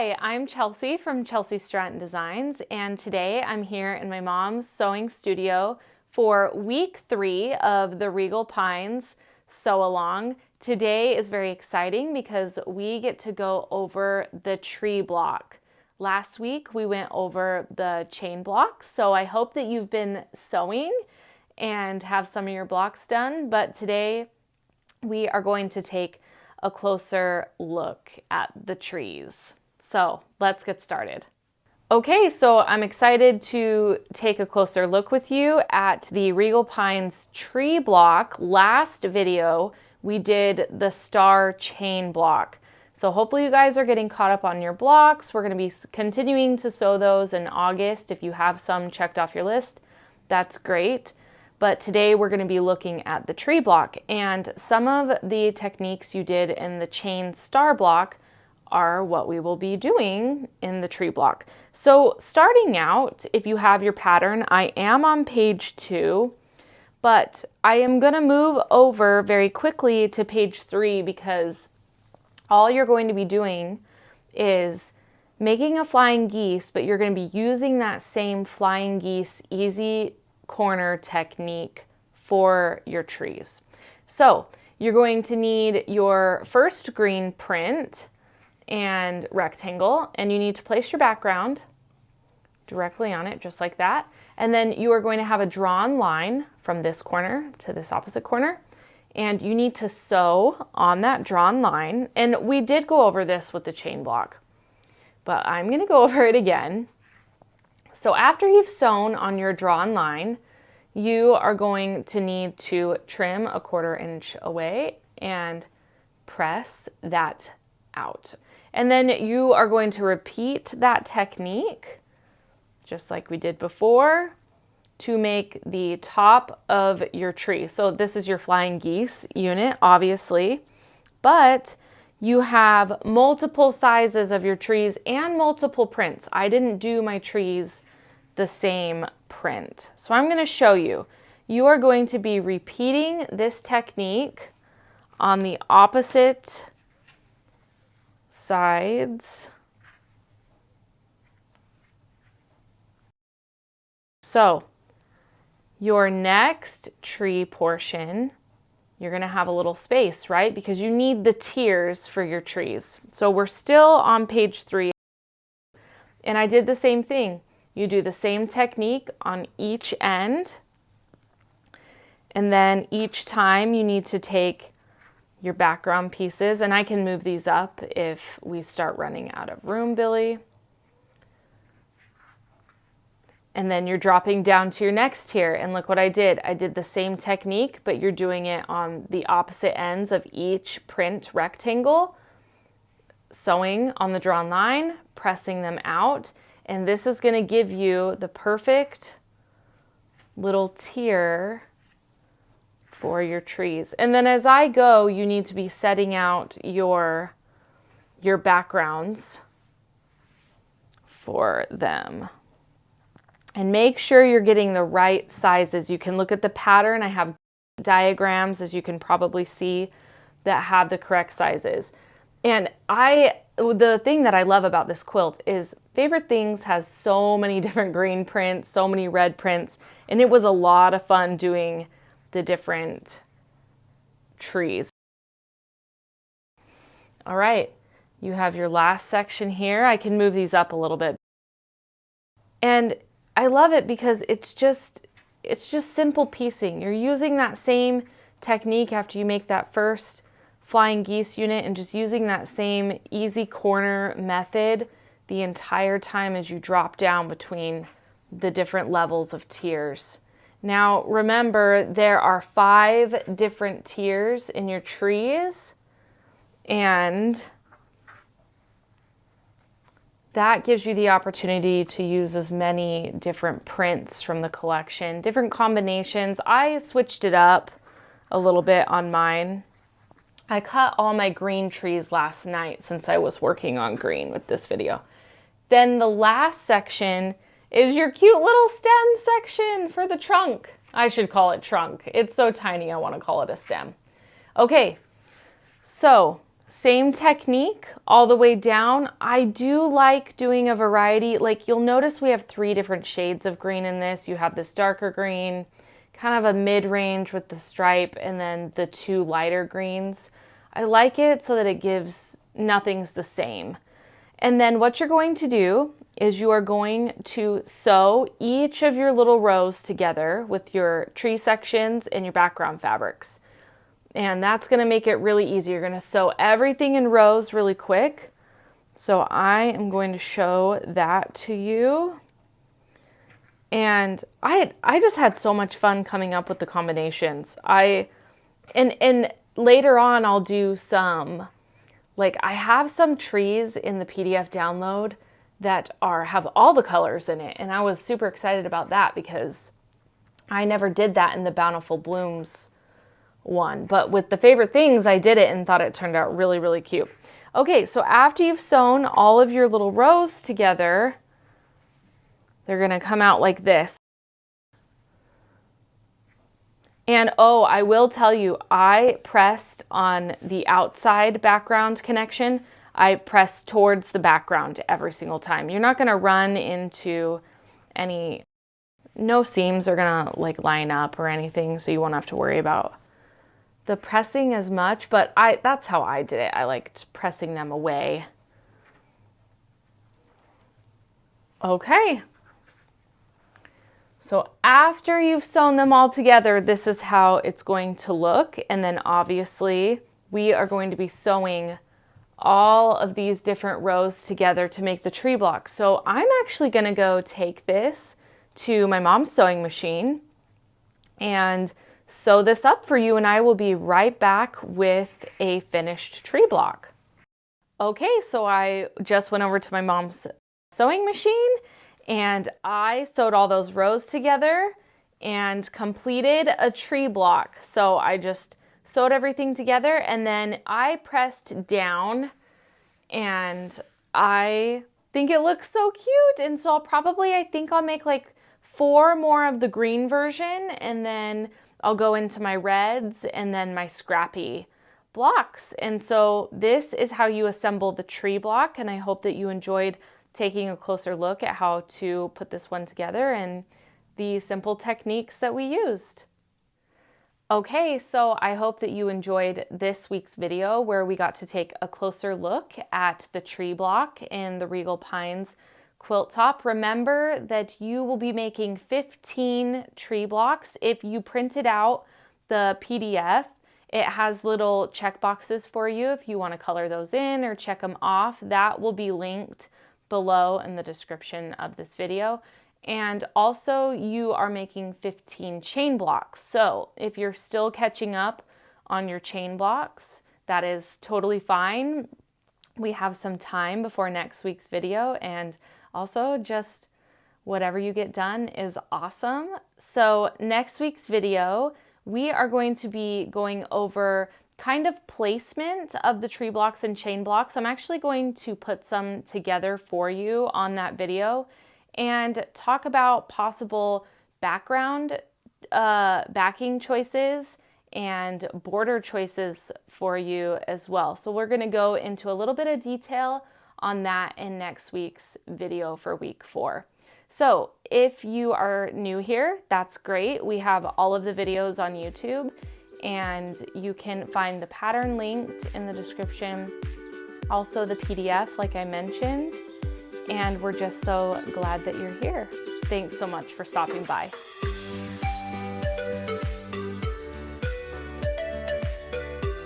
Hi, I'm Chelsea from Chelsea Stratton Designs, and today I'm here in my mom's sewing studio for week 3 of the Regal Pines Sew Along. Today is very exciting because we get to go over the tree block. Last week we went over the chain block, so I hope that you've been sewing and have some of your blocks done, but today we are going to take a closer look at the trees. So let's get started. Okay, so I'm excited to take a closer look with you at the Regal Pines tree block. Last video, we did the star chain block. So hopefully you guys are getting caught up on your blocks. We're gonna be continuing to sew those in August. If you have some checked off your list, that's great. But today we're gonna be looking at the tree block, and some of the techniques you did in the chain star block are what we will be doing in the tree block. So starting out, if you have your pattern, I am on page 2, but I am gonna move over very quickly to page 3 because all you're going to be doing is making a flying geese, but you're gonna be using that same flying geese easy corner technique for your trees. So you're going to need your first green print and rectangle, and you need to place your background directly on it, just like that. And then you are going to have a drawn line from this corner to this opposite corner, and you need to sew on that drawn line. And we did go over this with the chain block, but I'm going to go over it again. So after you've sewn on your drawn line, you are going to need to trim a 1/4 inch away and press that out. And then you are going to repeat that technique, just like we did before, to make the top of your tree. So this is your flying geese unit, obviously, but you have multiple sizes of your trees and multiple prints. I didn't do my trees the same print. So I'm going to show you. You are going to be repeating this technique on the opposite sides. So your next tree portion, you're going to have a little space, right? Because you need the tiers for your trees. So we're still on page 3, and I did the same thing. You do the same technique on each end, and then each time you need to take your background pieces, and I can move these up if we start running out of room, Billy. And then you're dropping down to your next tier, and look what I did. I did the same technique, but you're doing it on the opposite ends of each print rectangle, sewing on the drawn line, pressing them out, and this is going to give you the perfect little tier for your trees. And then as I go, you need to be setting out your backgrounds for them. And make sure you're getting the right sizes. You can look at the pattern. I have diagrams, as you can probably see, that have the correct sizes. And the thing that I love about this quilt is Favorite Things has so many different green prints, so many red prints, and it was a lot of fun doing the different trees. All right, you have your last section here. I can move these up a little bit. And I love it because it's just simple piecing. You're using that same technique after you make that first flying geese unit, and just using that same easy corner method the entire time as you drop down between the different levels of tiers. Now remember, there are 5 different tiers in your trees, and that gives you the opportunity to use as many different prints from the collection, different combinations. I switched it up a little bit on mine. I cut all my green trees last night since I was working on green with this video. Then the last section is your cute little stem section for the trunk. I should call it trunk. It's so tiny I want to call it a stem. Okay, so Same technique all the way down. I do like doing a variety. Like you'll notice we have 3 different shades of green in this. You have this darker green, kind of a mid-range with the stripe, and then the 2 lighter greens. I like it so that it gives nothing's the same. And then what you're going to do is you are going to sew each of your little rows together with your tree sections and your background fabrics. And that's going to make it really easy. You're going to sew everything in rows really quick. So I am going to show that to you. And I just had so much fun coming up with the combinations. And later on I'll do some, like I have some trees in the PDF download that have all the colors in it. And I was super excited about that because I never did that in the Bountiful Blooms one. But with the favorite things, I did it and thought it turned out really, really cute. Okay, so after you've sewn all of your little rows together, they're gonna come out like this. And oh, I will tell you, I pressed on the outside background connection. I pressed towards the background every single time. You're not gonna run into no seams are gonna like line up or anything, so you won't have to worry about the pressing as much, but that's how I did it. I liked pressing them away. Okay. So after you've sewn them all together, this is how it's going to look. And then obviously we are going to be sewing all of these different rows together to make the tree block. So I'm actually gonna go take this to my mom's sewing machine and sew this up for you, and I will be right back with a finished tree block. Okay, so I just went over to my mom's sewing machine and I sewed all those rows together and completed a tree block. So I just sewed everything together and then I pressed down, and I think it looks so cute. And so I think I'll make like 4 more of the green version, and then I'll go into my reds and then my scrappy blocks. And so this is how you assemble the tree block, and I hope that you enjoyed taking a closer look at how to put this one together and the simple techniques that we used. Okay, so I hope that you enjoyed this week's video where we got to take a closer look at the tree block in the Regal Pines quilt top. Remember that you will be making 15 tree blocks. If you printed out the PDF, it has little check boxes for you if you want to color those in or check them off. That will be linked below in the description of this video. And also you are making 15 chain blocks. So if you're still catching up on your chain blocks, that is totally fine. We have some time before next week's video, and also just whatever you get done is awesome. So next week's video, we are going to be going over kind of placement of the tree blocks and chain blocks. I'm actually going to put some together for you on that video and talk about possible background backing choices and border choices for you as well. So we're going to go into a little bit of detail on that in next week's video for week 4. So if you are new here, that's great. We have all of the videos on YouTube, and you can find the pattern linked in the description. Also the PDF, like I mentioned. And we're just so glad that you're here. Thanks so much for stopping by.